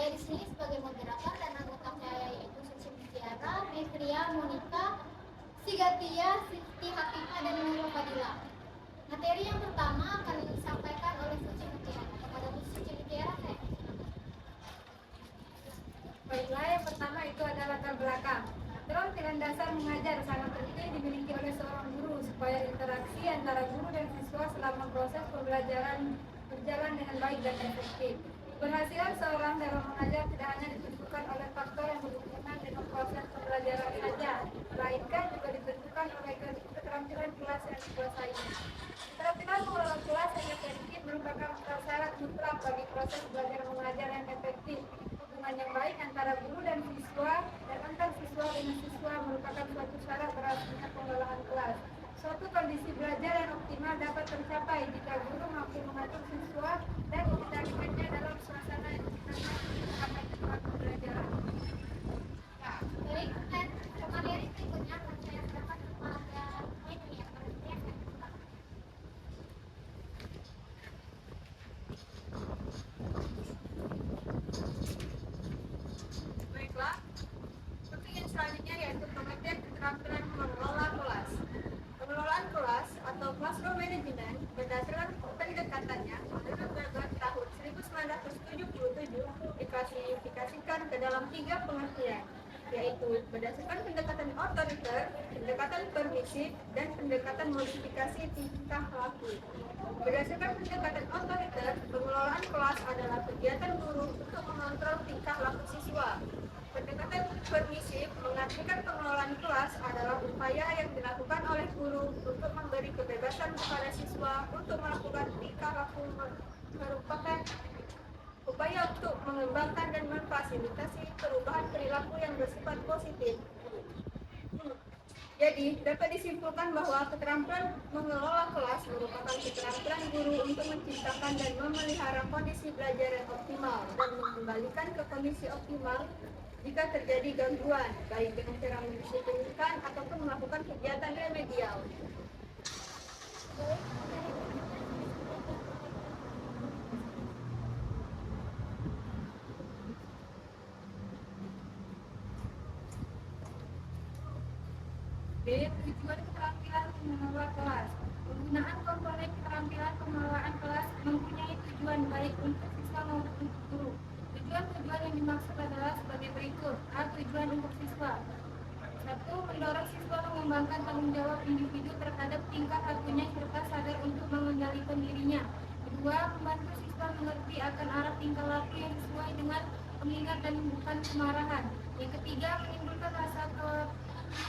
Saya di sini sebagai moderator dan anggota saya yaitu Suci Mutiara, Mekria, Monica, Sigatia, Siti Hakimah, dan Nurul Fadila. Materi yang pertama akan disampaikan oleh Suci Mutiara. Kepada Suci Mutiara, saya. Baiklah, yang pertama itu adalah latar belakang. Keterampilan dasar mengajar sangat penting dimiliki oleh seorang guru supaya interaksi antara guru dan siswa selama proses pembelajaran berjalan dengan baik dan efektif. Keberhasilan seorang dalam mengajar tidak hanya ditentukan oleh faktor yang berhubungan dengan proses pembelajaran saja, melainkan juga ditentukan oleh keterampilan kelas yang dikuasainya. Keterampilan mengelola kelas yang efektif merupakan syarat mutlak bagi proses belajar mengajar yang efektif. Hubungan yang baik antara guru dan siswa dan antar siswa dengan siswa merupakan suatu syarat berhasilnya pengelolaan kelas. Suatu kondisi belajar yang optimal dapat tercapai jika guru mampu mengatur siswa dan mengendalikannya dalam suasana yang menyenangkan tempat pembelajaran. Baik, materi berikutnya akan saya serahkan kepada Mekria. Baiklah, topik yang selanjutnya yaitu pengertian keterampilan mengelola kelas. Pengelolaan kelas atau classroom management berdasarkan pendekatannya menurut tahun 1977 diklasifikasikan ke dalam 3 pengertian, yaitu berdasarkan pendekatan otoriter, pendekatan permisif, dan pendekatan modifikasi tingkah laku. Berdasarkan pendekatan otoriter, pengelolaan kelas adalah kegiatan guru untuk mengontrol tingkah laku siswa. Pendekatan permisif mengartikan pengelolaan kelas adalah upaya yang dilakukan oleh guru untuk memberi kebebasan kepada siswa untuk melakukan tingkah laku, merupakan upaya untuk mengembangkan dan memfasilitasi perubahan perilaku yang bersifat positif. Jadi, dapat disimpulkan bahwa keterampilan mengelola kelas merupakan keterampilan guru untuk menciptakan dan memelihara kondisi belajar yang optimal dan mengembalikan ke kondisi optimal jika terjadi gangguan, baik dengan cara mendisiplinkan ataupun melakukan kegiatan remedial. B. Tujuan keterampilan mengelola kelas. Penggunaan komponen keterampilan pengelolaan kelas mempunyai tujuan baik untuk siswa maupun untuk guru. Tujuan-tujuan yang dimaksud adalah sebagai berikut. A. Tujuan untuk siswa. 1. Mendorong siswa mengembangkan tanggung jawab individu terhadap tingkah lakunya serta sadar untuk mengendalikan dirinya. 2. Membantu siswa mengerti akan arah tingkah laku yang sesuai dengan pengingat dan bukan kemarahan. Yang ketiga, menimbulkan rasa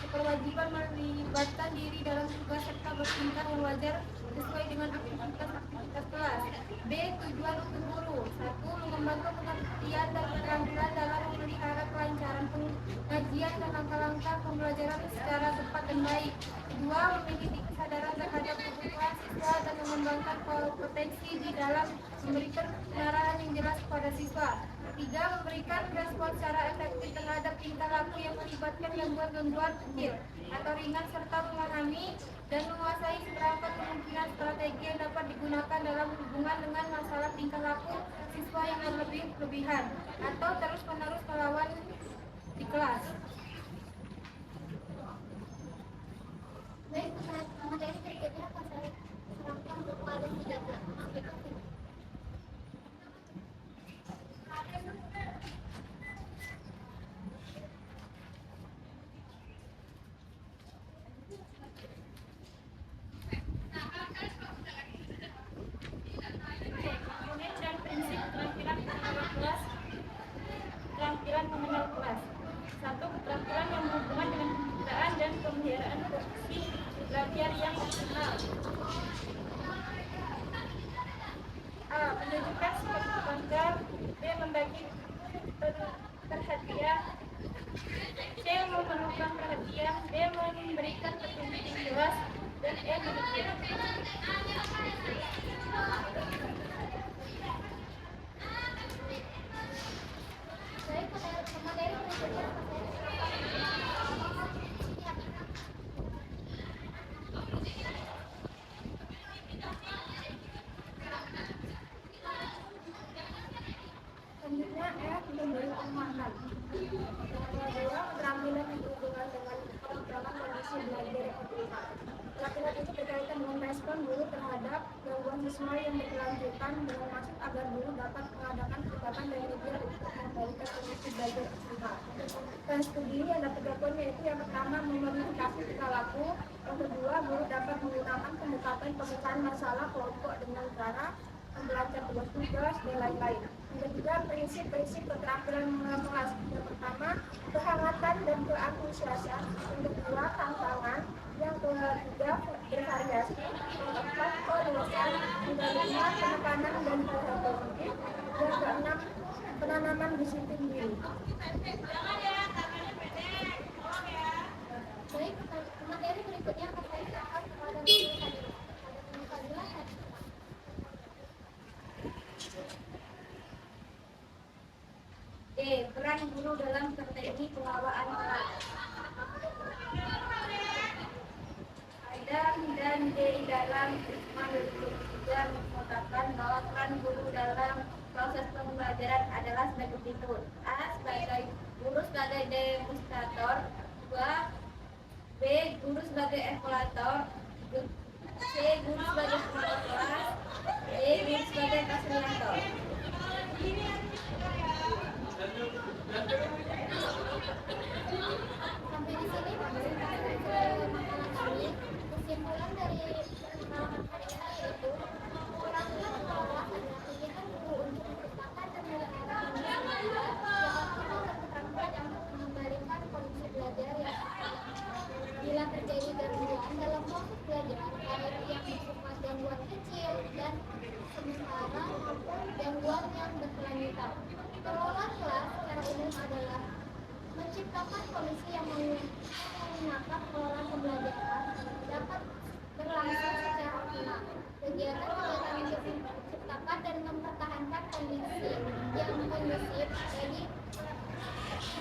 kewajiban melibatkan diri dalam tugas serta bertingkah yang wajar sesuai dengan aktivitas kelas. B. Tujuan untuk guru. 1. Mengembangkan pengertian dan keterampilan dalam memelihara kelancaran pengajian dan langkah-langkah pembelajaran secara tepat dan baik. 2. Memiliki kesadaran terhadap kebutuhan siswa dan mengembangkan kompetensi di dalam memberikan pengarahan yang jelas kepada siswa. 3. Memberikan respon secara efektif terhadap tingkah laku yang melibatkan gangguan-gangguan kecil atau ringan serta memahami dan menguasai seberapa kemungkinan strategi yang dapat digunakan dalam hubungan dengan masalah tingkah laku siswa yang berlebihan atau terus-menerus melawan di kelas. Baik, materi berikutnya akan saya serahkan kepada Sigatia. Komponen dan prinsip keterampilan mengelola kelas. Keterampilan mengenal kelas. 1. Keterampilan yang berhubungan dengan penciptaan dan pemeliharaan posisi belajar yang optimal. A. Menunjukkan sikap bangga. B. Membagi perhatian. C. Memerlukan perhatian. D. Memberikan petunjuk yang jelas. Dan E. Menunjukkan. Baik, materi berikutnya akan saya serahkan kepada Siti Hakimah. Selanjutnya F. kondisi belajar yang optimal. Laki-laki itu berkaitan dengan respon guru terhadap gangguan siswa yang berkelanjutan dengan maksud agar guru dapat mengadakan pendekatan dan media untuk memberikan kondisi belajar optimal. Dan studi yang dapat dilakukan yaitu yang pertama memodifikasi tingkah laku, yang kedua guru dapat menggunakan pendekatan pemecahan masalah kelompok dengan cara membelajar tugas-tugas dan lain-lain. Yang ketiga, prinsip-prinsip keterampilan mengelas. Yang pertama, kehangatan dan keantusiasan. Yang kedua, tantangan. Yang ketiga, bervariasi. Yang keempat, kelulusan. Yang kelima, penekanan dan pedagogi. Yang keenam, penanaman disiplin diri. Baik, materi berikutnya akan saya serahkan kepada Bu Fadila. Bu Fadila, Peran guru dalam strategi pengelolaan kelas. Adam dan D dalam Isma 2003 mengatakan bahwa peran guru dalam proses pembelajaran adalah sebagai berikut. A. Sebagai guru sebagai demonstrator. 2. B. Guru sebagai evaluator. C. Guru sebagai pengatur kelas. D. Guru sebagai fasilitator. sampai di sini pembahasan ke makalah kami. Kesimpulan dari pengalaman hari ini yaitu keterampilan mengelola adalah kegiatan guru untuk menciptakan dan melakukan yang optimal dan keterampilan yang mengembalikan kondisi belajar yang bila terjadi gangguan dalam proses belajar, baik yang bersifat gangguan kecil dan sementara maupun gangguan yang berkelanjutan. Pengelolaan kelas secara umum adalah menciptakan kondisi yang mengenakan pengelolaan pembelajaran dapat berlangsung secara optimal. Kegiatan-kegiatan untuk menciptakan dan mempertahankan kondisi yang kondusif bagi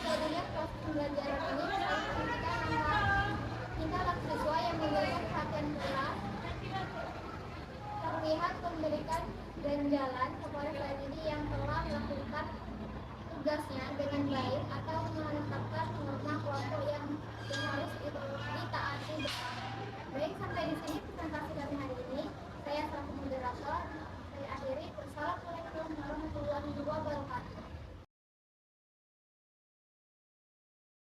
terjadinya proses pembelajaran ini memperhatikan tingkah laku siswa yang memberikan perhatian kelas, terlihat memberikan ganjalan kepada pendidik yang telah melakukan tugasnya dengan baik